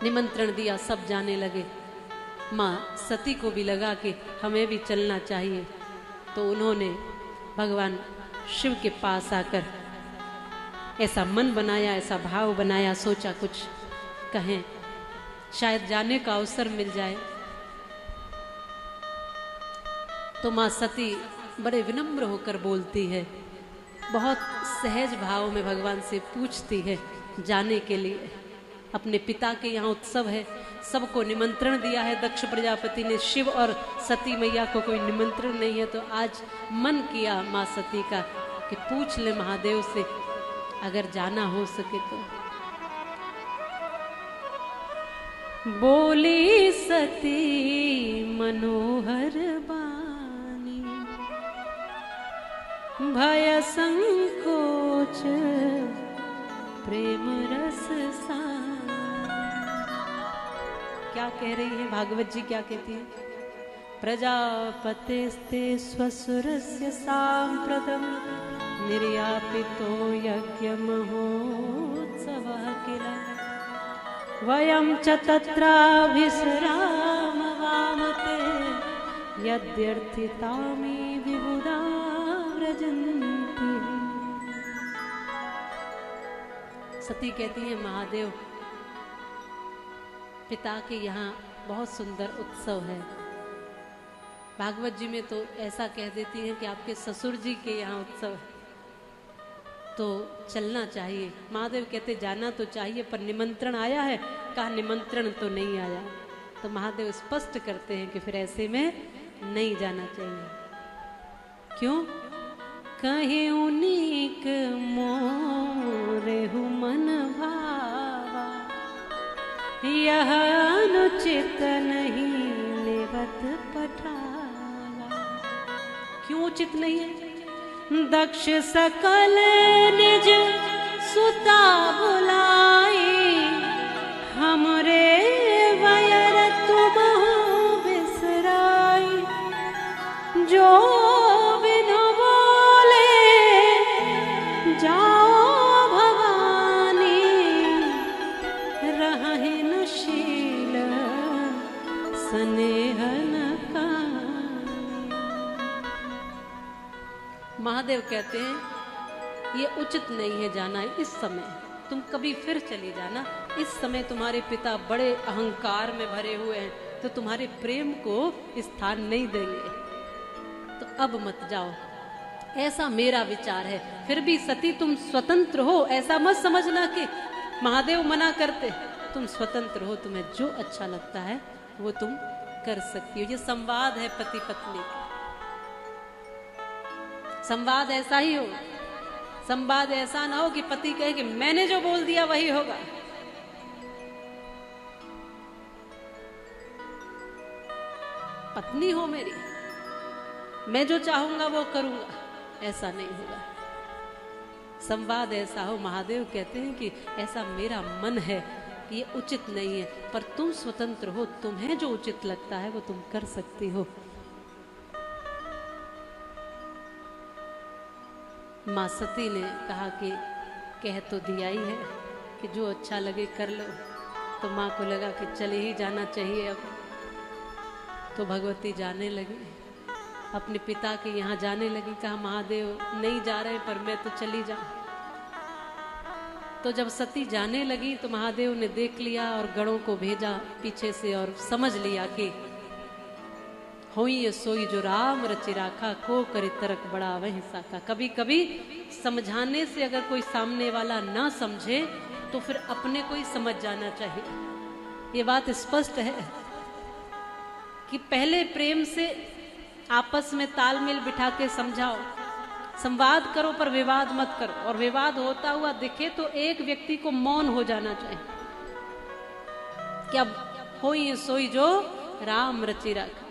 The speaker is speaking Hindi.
निमंत्रण दिया, सब जाने लगे। माँ सती को भी लगा कि हमें भी चलना चाहिए, तो उन्होंने भगवान शिव के पास आकर ऐसा मन बनाया, ऐसा भाव बनाया, सोचा कुछ कहें, शायद जाने का अवसर मिल जाए। तो माँ सती बड़े विनम्र होकर बोलती है, बहुत सहज भाव में भगवान से पूछती है जाने के लिए। अपने पिता के यहाँ उत्सव है, सबको निमंत्रण दिया है दक्ष प्रजापति ने, शिव और सती मैया को कोई निमंत्रण नहीं है। तो आज मन किया माँ सती का कि पूछ ले महादेव से, अगर जाना हो सके तो। बोली सती मनोहर बानी, भय संकोच प्रेम रस सा। क्या कह रही है भागवत जी, क्या कहती है? प्रजापतिस्ते स्वसुरस्य सांप्रतम निर्यापितो यज्ञ महोत्सवः किल वयं च तत्राभिसरामवामते यद्यर्थितामि विबुधा व्रजन्ति। सती कहती है महादेव, पिता के यहाँ बहुत सुंदर उत्सव है। भागवत जी में तो ऐसा कह देती हैं कि आपके ससुर जी के यहाँ उत्सव है, तो चलना चाहिए। महादेव कहते जाना तो चाहिए, पर निमंत्रण आया है? कहा निमंत्रण तो नहीं आया। तो महादेव स्पष्ट करते हैं कि फिर ऐसे में नहीं जाना चाहिए। क्यों? कहीं उनीक मोरे मन भावा, यह अनुचित नहीं लेवत पठावा। क्यों उचित नहीं है? दक्ष सकल निज सुता बुलाई, हमरे वयर तुम बिसराई। जो बिनु बोले जाओ भवानी, रहन शील स्नेहन का। महादेव कहते हैं ये उचित नहीं है जाना इस समय, तुम कभी फिर चली जाना। इस समय तुम्हारे पिता बड़े अहंकार में भरे हुए हैं, तो तुम्हारे प्रेम को स्थान नहीं देंगे, तो अब मत जाओ, ऐसा मेरा विचार है। फिर भी सती तुम स्वतंत्र हो, ऐसा मत समझना कि महादेव मना करते। तुम स्वतंत्र हो, तुम्हें जो अच्छा लगता है वो तुम कर सकती हो। ये संवाद है पति पत्नी का। संवाद ऐसा ही हो, संवाद ऐसा ना हो कि पति कहे कि मैंने जो बोल दिया वही होगा। पत्नी हो मेरी, मैं जो चाहूंगा वो करूंगा, ऐसा नहीं होगा। संवाद ऐसा हो। महादेव कहते हैं कि ऐसा मेरा मन है कि ये उचित नहीं है, पर तुम स्वतंत्र हो, तुम्हें जो उचित लगता है वो तुम कर सकती हो। माँ सती ने कहा कि कह तो दिया ही है कि जो अच्छा लगे कर लो। तो माँ को लगा कि चले ही जाना चाहिए अब। तो भगवती जाने लगी, अपने पिता के यहाँ जाने लगी। कहा महादेव नहीं जा रहे, पर मैं तो चली जाऊं। तो जब सती जाने लगी तो महादेव ने देख लिया और गणों को भेजा पीछे से, और समझ लिया कि होई ये सोई जो राम रचि राखा, को करे तरक बड़ा वही साका। कभी कभी समझाने से अगर कोई सामने वाला ना समझे तो फिर अपने को ही समझ जाना चाहिए। ये बात स्पष्ट है कि पहले प्रेम से आपस में तालमेल बिठा के समझाओ, संवाद करो, पर विवाद मत करो। और विवाद होता हुआ दिखे तो एक व्यक्ति को मौन हो जाना चाहिए। क्या होई ये सोई जो राम रचि राखा।